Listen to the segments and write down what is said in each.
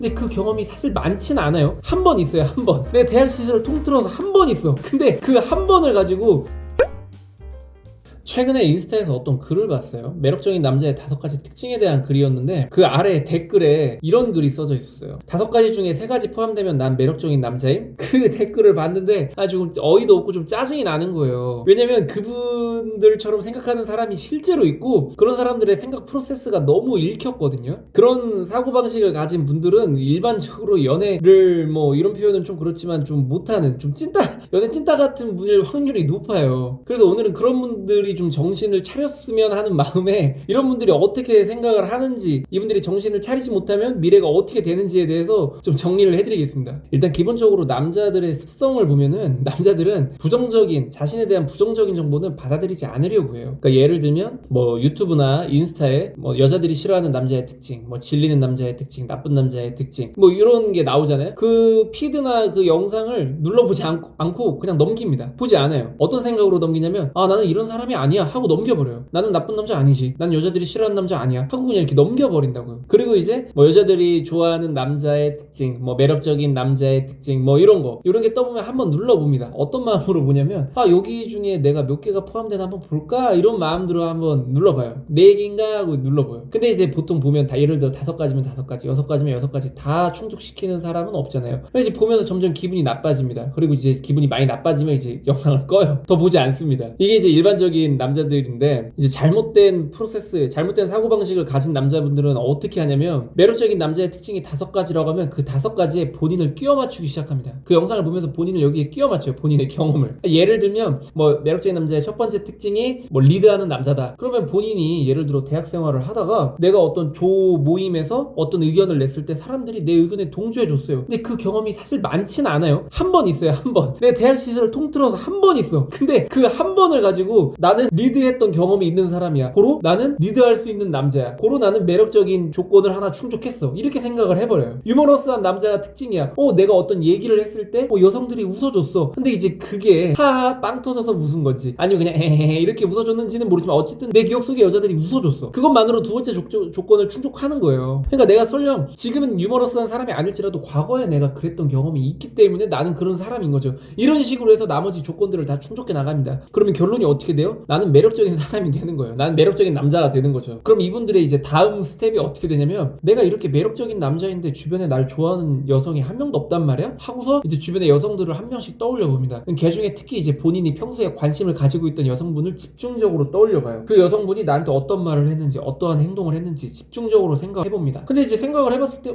근데 그 경험이 사실 많진 않아요. 한 번 있어요. 한 번. 내 대학 시절을 통틀어서 한 번 있어. 근데 그 한 번을 가지고 최근에 인스타에서 어떤 글을 봤어요. 매력적인 남자의 5가지 특징에 대한 글이었는데 그 아래 댓글에 이런 글이 써져 있었어요. 5가지 중에 3가지 포함되면 난 매력적인 남자임? 그 댓글을 봤는데 아주 어이도 없고 좀 짜증이 나는 거예요. 왜냐면 그분들처럼 생각하는 사람이 실제로 있고 그런 사람들의 생각 프로세스가 너무 읽혔거든요. 그런 사고방식을 가진 분들은 일반적으로 연애를 뭐 이런 표현은 좀 그렇지만 좀 못하는 좀 찐따 연애 찐따 같은 분일 확률이 높아요. 그래서 오늘은 그런 분들이 좀 정신을 차렸으면 하는 마음에 이런 분들이 어떻게 생각을 하는지 이분들이 정신을 차리지 못하면 미래가 어떻게 되는지에 대해서 좀 정리를 해드리겠습니다. 일단 기본적으로 남자들의 습성을 보면은 남자들은 자신에 대한 부정적인 정보는 받아들이지 않으려고 해요. 그러니까 예를 들면 뭐 유튜브나 인스타에 뭐 여자들이 싫어하는 남자의 특징, 뭐 질리는 남자의 특징, 나쁜 남자의 특징 뭐 이런 게 나오잖아요. 그 피드나 그 영상을 눌러보지 않고 그냥 넘깁니다. 보지 않아요. 어떤 생각으로 넘기냐면 나는 이런 사람이 아니야 하고 넘겨버려요. 나는 나쁜 남자 아니지. 난 여자들이 싫어하는 남자 아니야 하고 그냥 이렇게 넘겨버린다고요. 그리고 이제 뭐 여자들이 좋아하는 남자의 특징, 뭐 매력적인 남자의 특징 뭐 이런 게 떠보면 한번 눌러봅니다. 어떤 마음으로 보냐면 여기 중에 내가 몇 개가 포함되나 한번 볼까 이런 마음으로 한번 눌러봐요. 4개인가 하고 눌러봐요. 근데 이제 보통 보면 다 예를 들어 5가지면 5가지, 6가지면 6가지 다 충족시키는 사람은 없잖아요. 그래서 이제 보면서 점점 기분이 나빠집니다. 그리고 이제 기분이 많이 나빠지면 이제 영상을 꺼요. 더 보지 않습니다. 이게 이제 일반적인 남자들인데 이제 잘못된 프로세스, 잘못된 사고방식을 가진 남자분들은 어떻게 하냐면 매력적인 남자의 특징이 5가지라고 하면 그 5가지에 본인을 끼워 맞추기 시작합니다. 그 영상을 보면서 본인을 여기에 끼워 맞춰요. 본인의 경험을. 예를 들면 뭐 매력적인 남자의 첫 번째 특징이 뭐 리드하는 남자다. 그러면 본인이 예를 들어 대학 생활을 하다가 내가 어떤 조 모임에서 어떤 의견을 냈을 때 사람들이 내 의견에 동조해 줬어요. 근데 그 경험이 사실 많진 않아요. 한 번 있어요. 한 번. 내 대학 시절을 통틀어서 한 번 있어. 근데 그 한 번을 가지고 나는 리드했던 경험이 있는 사람이야. 고로 나는 리드할 수 있는 남자야. 고로 나는 매력적인 조건을 하나 충족했어. 이렇게 생각을 해버려요. 유머러스한 남자가 특징이야. 내가 어떤 얘기를 했을 때 여성들이 웃어줬어. 근데 이제 그게 하하 빵 터져서 웃은 건지 아니면 그냥 헤헤헤 이렇게 웃어줬는지는 모르지만 어쨌든 내 기억 속에 여자들이 웃어줬어. 그것만으로 두 번째 조건을 충족하는 거예요. 그러니까 내가 설령 지금은 유머러스한 사람이 아닐지라도 과거에 내가 그랬던 경험이 있기 때문에 나는 그런 사람인 거죠. 이런 식으로 해서 나머지 조건들을 다 충족해 나갑니다. 그러면 결론이 어떻게 돼요? 나는 매력적인 사람이 되는 거예요. 나는 매력적인 남자가 되는 거죠. 그럼 이분들의 이제 다음 스텝이 어떻게 되냐면 내가 이렇게 매력적인 남자인데 주변에 날 좋아하는 여성이 한 명도 없단 말이야? 하고서 이제 주변의 여성들을 한 명씩 떠올려 봅니다. 그 중에 특히 이제 본인이 평소에 관심을 가지고 있던 여성분을 집중적으로 떠올려 봐요. 그 여성분이 나한테 어떤 말을 했는지 어떠한 행동을 했는지 집중적으로 생각해 봅니다. 근데 이제 생각을 해봤을 때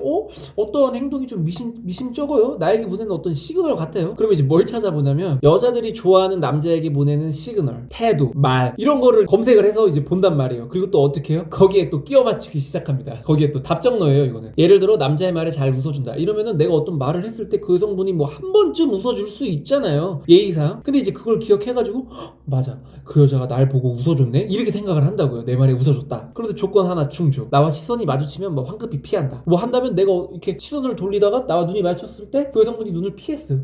어떠한 행동이 좀 미심쩍어요? 나에게 보내는 어떤 시그널 같아요? 그러면 이제 뭘 찾아보냐면 여자들이 좋아하는 남자에게 보내는 시그널, 태도, 말 이런 거를 검색을 해서 이제 본단 말이에요. 그리고 또 어떻게 해요? 거기에 또 끼워 맞추기 시작합니다. 거기에 또 답정너예요 이거는. 예를 들어 남자의 말에 잘 웃어준다 이러면은 내가 어떤 말을 했을 때 그 여성분이 뭐 한 번쯤 웃어줄 수 있잖아요, 예의상. 근데 이제 그걸 기억해가지고 맞아, 그 여자가 날 보고 웃어줬네 이렇게 생각을 한다고요. 내 말에 웃어줬다. 그래서 조건 하나 충족. 나와 시선이 마주치면 뭐 황급히 피한다. 뭐 한다면 내가 이렇게 시선을 돌리다가 나와 눈이 마주쳤을 때 그 여성분이 눈을 피했어요.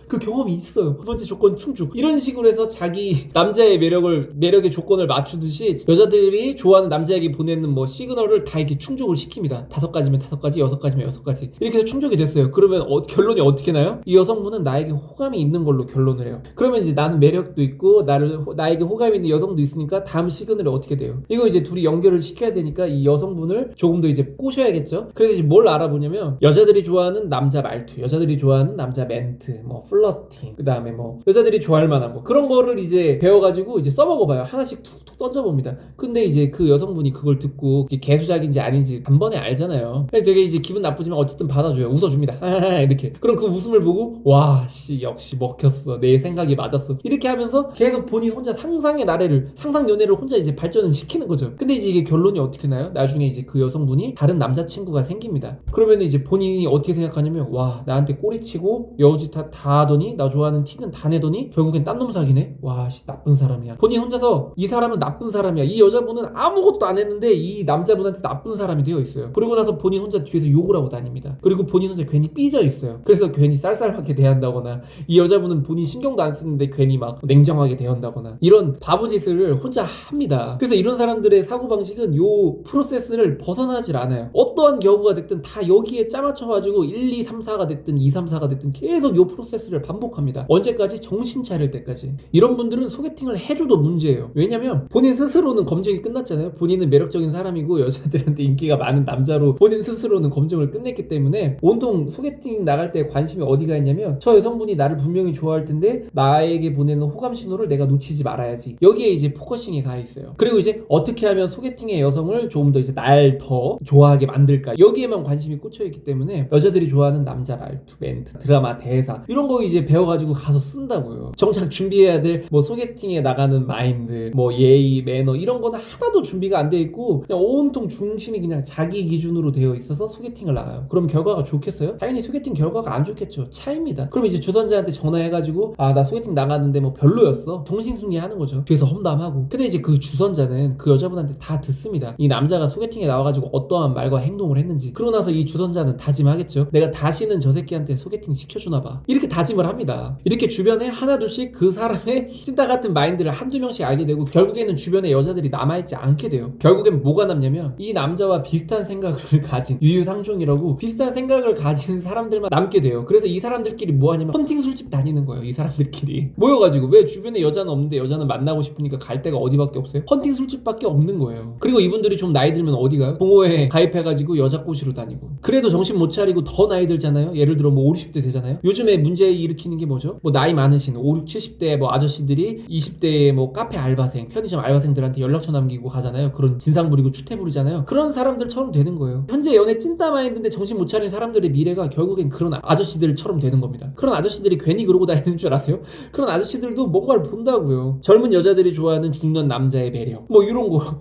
그 경험이 있어요. 두 번째 조건 충족. 이런 식으로 해서 자기 남자의 매력의 조건을 맞추듯이 여자들이 좋아하는 남자에게 보내는 뭐 시그널을 다 이렇게 충족을 시킵니다. 5가지면 5가지, 6가지면 6가지 이렇게 해서 충족이 됐어요. 그러면 결론이 어떻게 나요? 이 여성분은 나에게 호감이 있는 걸로 결론을 해요. 그러면 이제 나는 매력도 있고 나에게 호감이 있는 여성도 있으니까 다음 시그널이 어떻게 돼요? 이거 이제 둘이 연결을 시켜야 되니까 이 여성분을 조금 더 이제 꼬셔야겠죠. 그래서 이제 뭘 알아보냐면 여자들이 좋아하는 남자 말투, 여자들이 좋아하는 남자 멘트, 뭐 플러팅, 그 다음에 뭐 여자들이 좋아할 만한 뭐 그런 거를 이제 배워가지고 이제 써먹어봐요. 하나씩 툭툭 던져봅니다. 근데 이제 그 여성분이 그걸 듣고 개수작인지 아닌지 단번에 알잖아요. 그래서 되게 이제 기분 나쁘지만 어쨌든 받아줘요. 웃어줍니다. 이렇게. 그럼 그 웃음을 보고 와 씨 역시 먹혔어, 내 생각이 맞았어 이렇게 하면서 계속 본인 혼자 상상 연애를 혼자 이제 발전을 시키는 거죠. 근데 이제 이게 결론이 어떻게 나요? 나중에 이제 그 여성분이 다른 남자친구가 생깁니다. 그러면 이제 본인이 어떻게 생각하냐면 와 나한테 꼬리치고 여우짓 다 하더니 나 좋아하는 티는 다 내더니 결국엔 딴 놈 사귀네? 와 씨 나쁜 사람이야. 본인 혼자서 이 사람은 나쁜 사람이야, 이 여자분은 아무것도 안 했는데 이 남자분한테 나쁜 사람이 되어 있어요. 그러고 나서 본인 혼자 뒤에서 욕을 하고 다닙니다. 그리고 본인 혼자 괜히 삐져 있어요. 그래서 괜히 쌀쌀하게 대한다거나 이 여자분은 본인 신경도 안 쓰는데 괜히 막 냉정하게 대한다거나 이런 이런 바보짓을 혼자 합니다. 그래서 이런 사람들의 사고방식은 요 프로세스를 벗어나질 않아요. 어떠한 경우가 됐든 다 여기에 짜맞춰가지고 1, 2, 3, 4가 됐든 2, 3, 4가 됐든 계속 요 프로세스를 반복합니다. 언제까지? 정신 차릴 때까지. 이런 분들은 소개팅을 해줘도 문제예요. 왜냐면 본인 스스로는 검증이 끝났잖아요. 본인은 매력적인 사람이고 여자들한테 인기가 많은 남자로 본인 스스로는 검증을 끝냈기 때문에 온통 소개팅 나갈 때 관심이 어디가 있냐면 저 여성분이 나를 분명히 좋아할 텐데 나에게 보내는 호감 신호를 내가 놓치지 말아야지. 여기에 이제 포커싱이 가 있어요. 그리고 이제 어떻게 하면 소개팅의 여성을 조금 더 이제 날 더 좋아하게 만들까, 여기에만 관심이 꽂혀 있기 때문에 여자들이 좋아하는 남자 말투, 멘트, 드라마, 대사 이런 거 이제 배워가지고 가서 쓴다고요. 정작 준비해야 될 뭐 소개팅에 나가는 마인드, 뭐 예의, 매너 이런 거는 하나도 준비가 안 돼 있고 그냥 온통 중심이 그냥 자기 기준으로 되어 있어서 소개팅을 나가요. 그럼 결과가 좋겠어요? 당연히 소개팅 결과가 안 좋겠죠. 차입니다. 그럼 이제 주선자한테 전화해가지고 아 나 소개팅 나갔는데 뭐 별로였어, 정신승리 하는 거죠. 뒤에서 험담하고. 근데 이제 그 주선자는 그 여자분한테 다 듣습니다. 이 남자가 소개팅에 나와가지고 어떠한 말과 행동을 했는지. 그러고 나서 이 주선자는 다짐하겠죠. 내가 다시는 저 새끼한테 소개팅 시켜주나 봐, 이렇게 다짐을 합니다. 이렇게 주변에 하나둘씩 그 사람의 찐따 같은 마인드를 한두 명씩 알게 되고 결국에는 주변에 여자들이 남아있지 않게 돼요. 결국엔 뭐가 남냐면 이 남자와 비슷한 생각을 가진, 유유상종이라고 비슷한 생각을 가진 사람들만 남게 돼요. 그래서 이 사람들끼리 뭐 하냐면 헌팅 술집 다니는 거예요. 이 사람들끼리 모여가지고, 왜 주변에 여자는 없는데 여자는 만나고 싶으니까 갈 데가 어디밖에 없어요? 헌팅 술집밖에 없는 거예요. 그리고 이분들이 좀 나이 들면 어디 가요? 동호회에 가입해가지고 여자 꼬시러 다니고. 그래도 정신 못 차리고 더 나이 들잖아요. 예를 들어 뭐 5, 60대 되잖아요. 요즘에 문제 일으키는 게 뭐죠? 뭐 나이 많으신 5, 6, 70대 뭐 아저씨들이 20대에 뭐 카페 알바생, 편의점 알바생들한테 연락처 남기고 가잖아요. 그런 진상 부리고 추태 부리잖아요. 그런 사람들처럼 되는 거예요. 현재 연애 찐따 마인드인데 정신 못 차린 사람들의 미래가 결국엔 그런 아저씨들처럼 되는 겁니다. 그런 아저씨들이 괜히 그러고 다니는 줄 아세요? 그런 아저씨들도 뭔가를 본다고요. 젊은 여자들이 좋아하는 중년 남자의 매력, 뭐 이런 거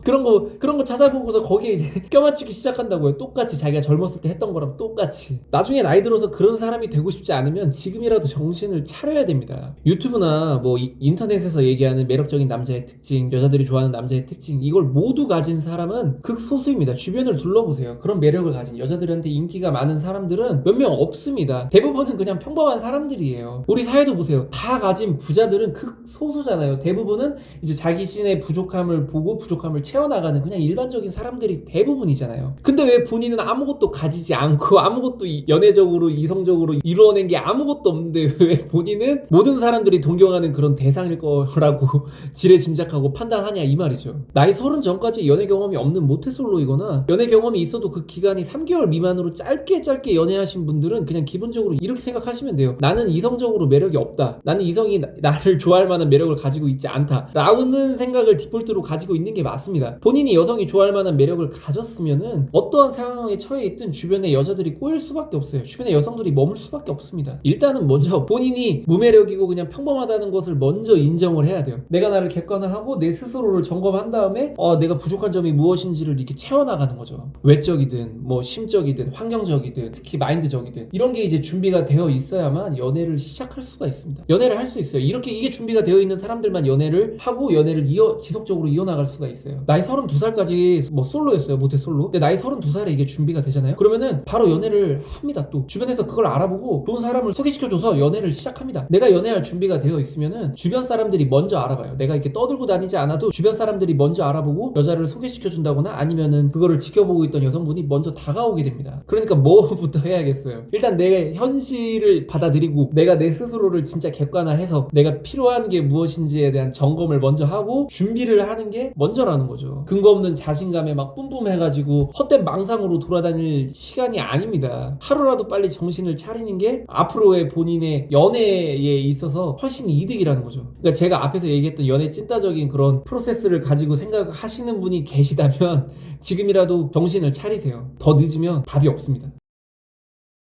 그런 거 찾아보고서 거기에 이제 껴맞추기 시작한다고요. 똑같이 자기가 젊었을 때 했던 거랑 똑같이. 나중에 나이 들어서 그런 사람이 되고 싶지 않으면 지금이라도 정신을 차려야 됩니다. 유튜브나 뭐 인터넷에서 얘기하는 매력적인 남자의 특징, 여자들이 좋아하는 남자의 특징, 이걸 모두 가진 사람은 극소수입니다. 주변을 둘러보세요. 그런 매력을 가진, 여자들한테 인기가 많은 사람들은 몇 명 없습니다. 대부분은 그냥 평범한 사람들이에요. 우리 사회도 보세요. 다 가진 부자들은 극소수잖아요. 대부분은 이제 자기 신의 부족함을 보고 부족함을 채워나가는 그냥 일반적인 사람들이 대부분이잖아요. 근데 왜 본인은 아무것도 가지지 않고 아무것도 연애적으로 이성적으로 이루어낸 게 아무것도 없는데 왜 본인은 모든 사람들이 동경하는 그런 대상일 거라고 지레짐작하고 판단하냐, 이 말이죠. 나이 30 전까지 연애 경험이 없는 모태솔로이거나 연애 경험이 있어도 그 기간이 3개월 미만으로 짧게 연애하신 분들은 그냥 기본적으로 이렇게 생각하시면 돼요. 나는 이성적으로 매력이 없다, 나는 이성이 나를 좋아할 만한 매력을 가지고 있지 않다 라는 생각을 디폴트로 가지고 있는 게 맞습니다. 본인이 여성이 좋아할 만한 매력을 가졌으면은 어떠한 상황에 처해 있든 주변에 여자들이 꼬일 수밖에 없어요. 주변에 여성들이 머물 수밖에 없습니다. 일단은 먼저 본인이 무매력이고 그냥 평범하다는 것을 먼저 인정을 해야 돼요. 내가 나를 객관화하고 내 스스로를 점검한 다음에 내가 부족한 점이 무엇인지를 이렇게 채워나가는 거죠. 외적이든 뭐 심적이든 환경적이든 특히 마인드적이든 이런 게 이제 준비가 되어 있어야만 연애를 시작할 수가 있습니다. 연애를 할 수 있어요. 이게 준비가 되어 있는 사람들만 연애를 하고 연애를 지속적으로 이어나갈 수가 있어요. 나이 32살까지 뭐 솔로였어요. 모태솔로. 근데 나이 32살에 이게 준비가 되잖아요. 그러면은 바로 연애를 합니다. 또 주변에서 그걸 알아보고 좋은 사람을 소개시켜줘서 연애를 시작합니다. 내가 연애할 준비가 되어 있으면은 주변 사람들이 먼저 알아봐요. 내가 이렇게 떠들고 다니지 않아도 주변 사람들이 먼저 알아보고 여자를 소개시켜준다거나 아니면은 그거를 지켜보고 있던 여성분이 먼저 다가오게 됩니다. 그러니까 뭐부터 해야겠어요? 일단 내 현실을 받아들이고 내가 내 스스로를 진짜 객관화해서 내가 필요한 게 무엇인지에 대한 점검을 먼저 하고 준비를 하는 게 먼저라는 거죠. 근거 없는 자신감에 막 뿜뿜해가지고 헛된 망상으로 돌아다닐 시간이 아닙니다. 하루라도 빨리 정신을 차리는 게 앞으로의 본인의 연애에 있어서 훨씬 이득이라는 거죠. 그러니까 제가 앞에서 얘기했던 연애 찐따적인 그런 프로세스를 가지고 생각하시는 분이 계시다면 지금이라도 정신을 차리세요. 더 늦으면 답이 없습니다.